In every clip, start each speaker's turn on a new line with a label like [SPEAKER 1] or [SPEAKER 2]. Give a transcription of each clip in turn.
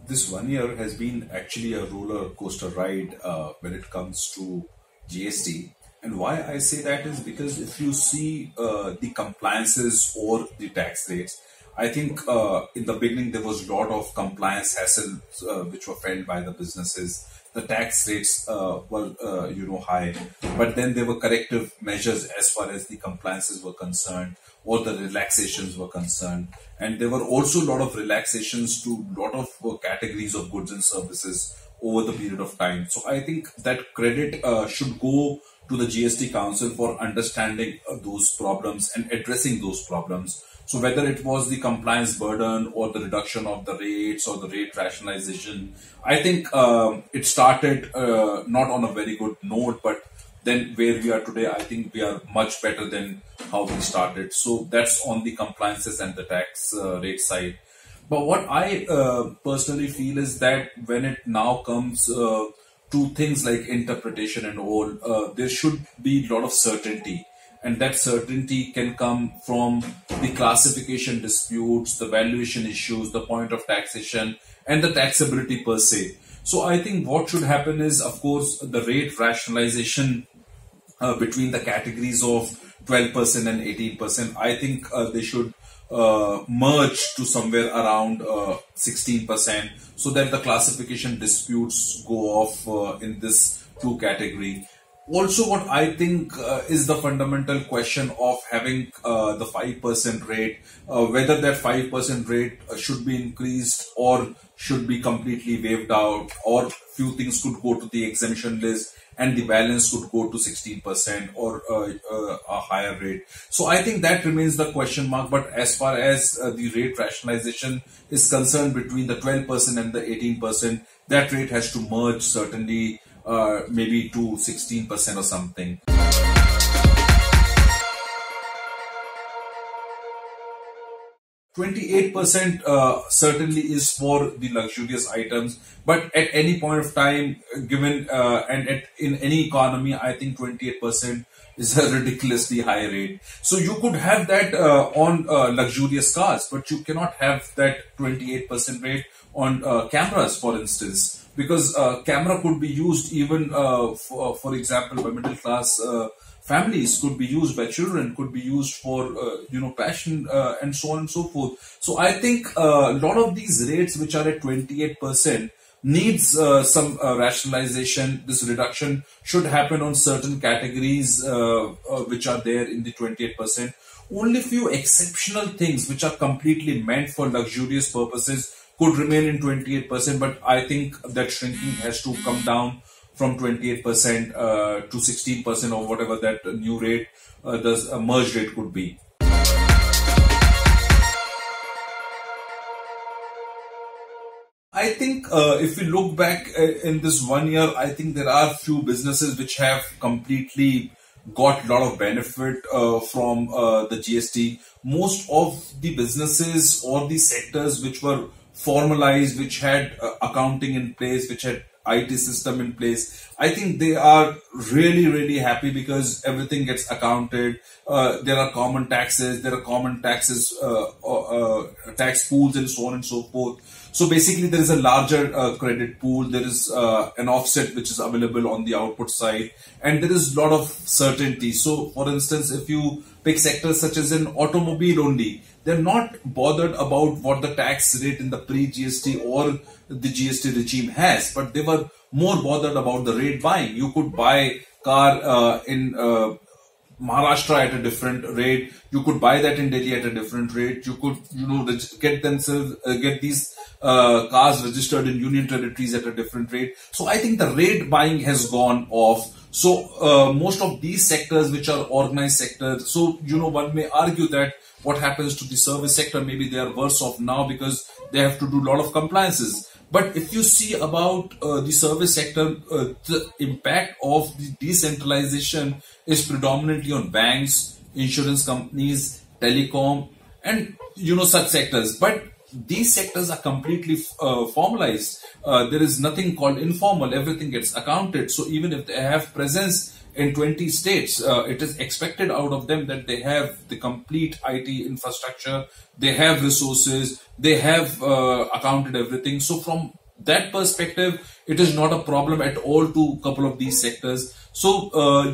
[SPEAKER 1] This 1 year has been actually a roller coaster ride when it comes to GST. And why I say that is because if you see the compliances or the tax rates, I think in the beginning there was a lot of compliance hassle which were felt by the businesses. The tax rates were high, but then there were corrective measures as far as the compliances were concerned or the relaxations were concerned, and there were also a lot of relaxations to a lot of categories of goods and services over the period of time. So I think that credit should go to the GST Council for understanding those problems and addressing those problems. So whether it was the compliance burden or the reduction of the rates or the rate rationalization, I think it started not on a very good note, but then where we are today, I think we are much better than how we started. So that's on the compliances and the tax rate side. But what I personally feel is that when it now comes to things like interpretation and all, there should be a lot of certainty. And that certainty can come from the classification disputes, the valuation issues, the point of taxation, and the taxability per se. So I think what should happen is, of course, the rate rationalization between the categories of 12% and 18%. I think they should merge to somewhere around 16%, so that the classification disputes go off in this two category. Also, what I think is the fundamental question of having the 5% rate, whether that 5% rate should be increased or should be completely waived out, or few things could go to the exemption list and the balance could go to 16% or a higher rate. So I think that remains the question mark. But as far as the rate rationalization is concerned between the 12% and the 18%, that rate has to merge certainly, maybe to 16% or something. %28% certainly is for the luxurious items, but at any point of time, given in any economy, I think 28% is a ridiculously high rate. So you could have that on luxurious cars, but you cannot have that 28% rate on cameras, for instance, because camera could be used even for example, by middle class families, could be used by children, could be used for passion and so on and so forth. So I think a lot of these rates which are at 28% needs some rationalization. This reduction should happen on certain categories which are there in the 28%. Only few exceptional things which are completely meant for luxurious purposes could remain in 28%, but I think that shrinking has to come down from 28% to 16% or whatever that new rate, the merged rate could be. I think if we look back in this 1 year, I think there are few businesses which have completely got a lot of benefit from the GST. Most of the businesses or the sectors which were formalized, which had accounting in place, which had IT system in place, I think they are really, really happy because everything gets accounted. There are common taxes, tax pools and so on and so forth. So basically there is a larger credit pool, there is an offset which is available on the output side, and there is a lot of certainty. So for instance, if you pick sectors such as an automobile only, they're not bothered about what the tax rate in the pre-GST or the GST regime has, but they were more bothered about the rate buying. You could buy car in Maharashtra at a different rate. You could buy that in Delhi at a different rate. You could, get these cars registered in union territories at a different rate. So I think the rate buying has gone off. So most of these sectors which are organized sectors, so one may argue that what happens to the service sector, maybe they are worse off now because they have to do a lot of compliances. But if you see about the service sector, the impact of the decentralization is predominantly on banks, insurance companies, telecom, and such sectors. But these sectors are completely formalized. There is nothing called informal. Everything gets accounted. So even if they have presence in 20 states, it is expected out of them that they have the complete IT infrastructure, they have resources, they have accounted everything. So from that perspective, it is not a problem at all to a couple of these sectors. So,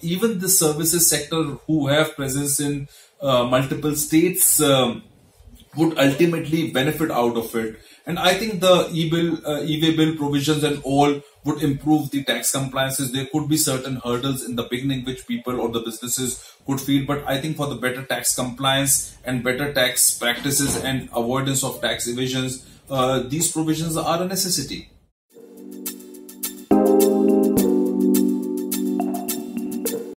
[SPEAKER 1] even the services sector who have presence in multiple states would ultimately benefit out of it. And I think the e-way bill provisions and all would improve the tax compliances. There could be certain hurdles in the beginning which people or the businesses could feel, but I think for the better tax compliance and better tax practices and avoidance of tax evasions, these provisions are a necessity.